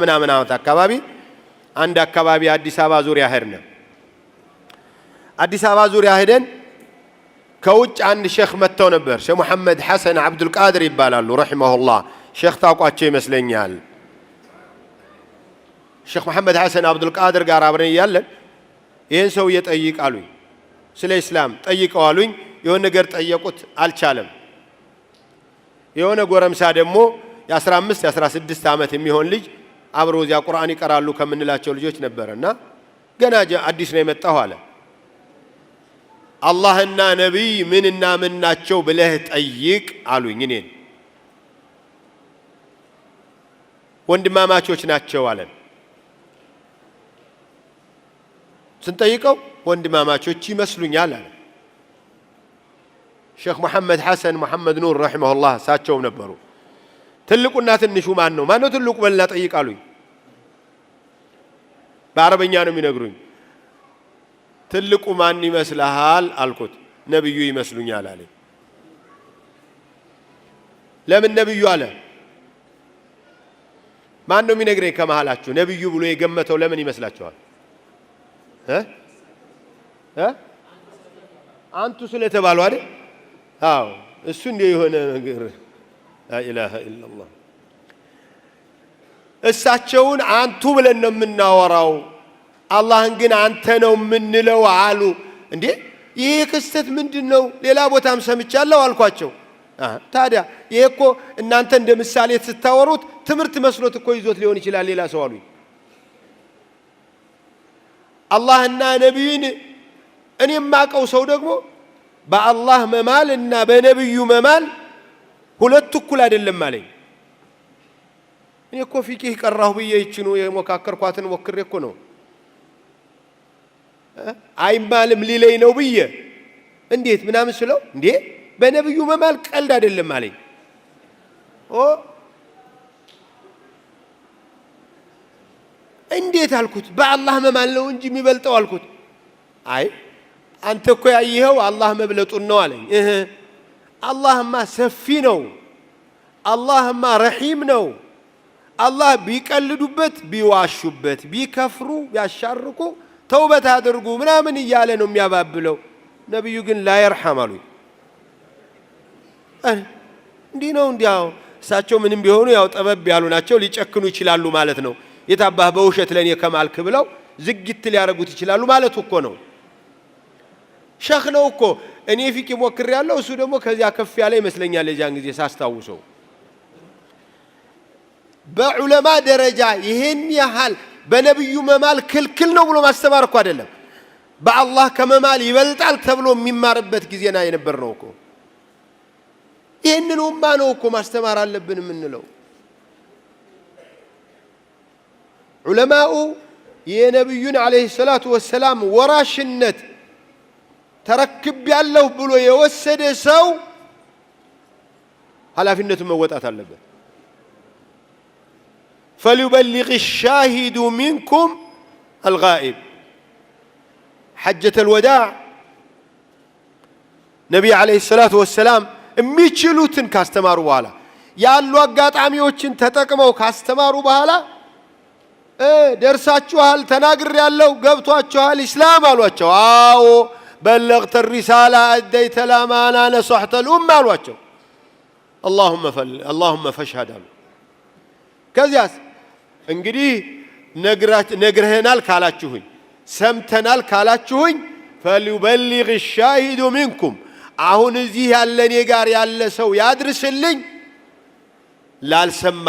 ምናምን ዓመት አካባቢ አንድ አካባቢ አዲስ አበባ ዙሪያ ሄድን። አዲስ አበባ ዙሪያ ሄደን ከውጭ አንድ ሼኽ መጥተው ነበር። ሼኽ መሐመድ ሐሰን አብዱል ቃድር ይባላሉ ረሂመሁላህ። ሼኽ ታውቋቸው ይመስለኛል። ሼኽ መሐመድ ሐሰን አብዱል ቃድር ጋር አብረን እያለን ይህን ሰው እየጠይቃሉኝ ስለ ኢስላም ጠይቀዋሉኝ። የሆነ ነገር ጠየቁት፣ አልቻለም። የሆነ ጎረምሳ ደግሞ የ15 የ16 ዓመት የሚሆን ልጅ አብሮ እዚያ ቁርአን ይቀራሉ ከምንላቸው ልጆች ነበርና ገና አዲስ ነው የመጣው አለ። አላህና ነብይ ምንና ምን ናቸው ብለህ ጠይቅ አሉኝ። እኔን ወንድማማቾች ናቸው አለን። ስንጠይቀው ወንድማማቾች ይመስሉኛል አለ። ሼኽ መሐመድ ሐሰን መሐመድ ኑር ረሂመሁላህ እሳቸውም ነበሩ። ትልቁና ትንሹ ማን ነው? ማን ነው ትልቁ በልና ጠይቃሉኝ። በአረበኛ ነው የሚነግሩኝ። ትልቁ ማን ይመስልሃል አልኩት። ነብዩ ይመስሉኛል አለ። ለምን ነብዩ አለ? ማን ነው የሚነግረኝ ከመሃላችሁ? ነብዩ ብሎ የገመተው ለምን ይመስላችኋል? አንቱ ስለተባሉ አይደል? አዎ እሱ እንደ የሆነ ነገር ላኢላሃ ኢላላህ። እሳቸውን አንቱ ብለን ነው የምናወራው፣ አላህን ግን አንተ ነው የምንለው አሉ። እንዴ ይሄ ክስተት ምንድነው? ሌላ ቦታም ሰምቻለሁ አልኳቸው። ታዲያ ይሄ እኮ እናንተ እንደ ምሳሌ ስታወሩት ትምህርት መስሎት እኮ ይዞት ሊሆን ይችላል ሌላ ሰው አሉኝ። አላህና ነብዩን እኔ የማውቀው ሰው ደግሞ በአላህ መማል እና በነብዩ መማል ሁለት እኩል አይደለም አለኝ። እኔ እኮ ፊቂህ ቀራሁ ብዬ ይችኑ የሞካከርኳትን ወክሬ እኮ ነው አይማልም ሊለይ ነው ብዬ እንዴት ምናምን ስለው እንዴ በነብዩ መማል ቀልድ አይደለም አለኝ። እንዴት አልኩት። በአላህ መማል ነው እንጂ የሚበልጠው አልኩት። አይ አንተ እኮ ያየኸው አላህ መብለጡን ነው አለኝ። አላህማ ሰፊ ነው፣ አላህማ ረሂም ነው። አላህ ቢቀልዱበት ቢዋሹበት ቢከፍሩ ቢያሻርኩ ተውበት አድርጉ ምናምን እያለ ነው የሚያባብለው። ነብዩ ግን ላ የርሐም አሉኝ። እንዲህ ነው እንዲያው እሳቸው ምንም ቢሆኑ ያው ጠበብ ያሉ ናቸው፣ ሊጨክኑ ይችላሉ ማለት ነው። የታባህ በውሸት ለኔ ከማልክ ብለው ዝግት ሊያረጉት ይችላሉ ማለት እኮ ነው። ሸኽ ነው እኮ እኔ ፊቂ ሞክር ያለው እሱ ደግሞ ከዚያ ከፍ ያለ ይመስለኛል። የዛን ጊዜ ሳስታውሰው በዑለማ ደረጃ ይሄን ያህል በነብዩ መማል ክልክል ነው ብሎ ማስተማር እኮ አይደለም፣ በአላህ ከመማል ይበልጣል ተብሎ የሚማርበት ጊዜና የነበር ነው እኮ። ይሄንን ኡማ ነው እኮ ማስተማር አለብን የምንለው። ዑለማኡ የነብዩን አለይሂ ሰላቱ ወሰላም ወራሽነት ተረክብ ያለው ብሎ የወሰደ ሰው ኃላፊነቱን መወጣት አለበት። فليبلغ الشاهد منكم الغائب حجة الوداع ነብዩ አለይሂ ሰላቱ ወሰላም የሚችሉትን ካስተማሩ በኋላ ያሉ አጋጣሚዎችን ተጠቅመው ካስተማሩ በኋላ ደርሳችኋል፣ ተናግሬያለሁ፣ ገብቷችኋል ኢስላም አሏቸው። አዎ በለግተ الرسالة أديت الأمانة نصحت الأمة አሏቸው። اللهم فاشهد አሉ። ከዚያስ እንግዲህ ነግረህናል ካላችሁኝ ሰምተናል ካላችሁኝ فليبلغ الشاهد منكم አሁን እዚህ ያለ እኔ ጋር ያለ ሰው ያድርስልኝ፣ ላልሰማ